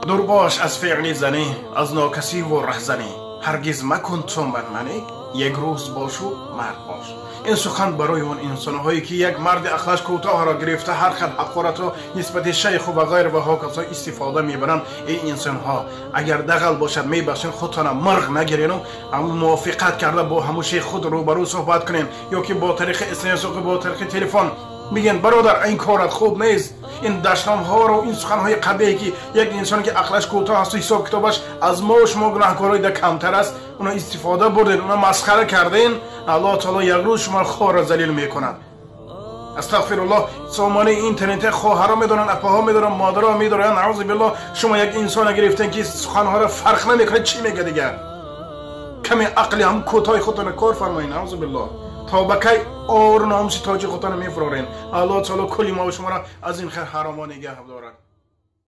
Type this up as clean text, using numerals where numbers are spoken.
دور باش از فعل زنی، از ناکسی و رهزنی. هرگز مکن تو من منی، یک روز باشو مرد باش. این سخن برای اون انسان‌هایی که یک مرد اخلاق کوتاه را گرفته هر خد حقارت را نسبت شیخ و غیر و هاکسا استفاده میبرند. این انسان‌ها اگر دغل باشد میبخشین، خودتان مرغ نگیرین و موافقت کرده با همون شیخ خود روبرو صحبت کنین، یا که با طریق اسمس و با طریق تلفن میگن برادر این کارت خوب نیست. این دشنام ها رو، این سخن های قبیحی که یک انسان که عقلش کوتاه است و حساب کتابش از ما و شما گناهکارای ده کمتر است، اونا استفاده بردین، اونا مسخره کردین. الله تعالی یک روز شما خار ذلیل میکند. استغفر الله. سامانه اینترنت خواهرها میدونن، اپاها میدونن، مادرها میدونن. نعوذ بالله. شما یک انسان گرفتین که سخن ها رو فرق نمیکنه چی میگه دیگه. کمی عقلی هم کوتاه خودتون کار فرمایین. نعوذ بالله. تا بکی اور ناموس تاج خودتان میفرارین. الله تعالی کلی ما و شما را از این خیر حراما نگه دارد.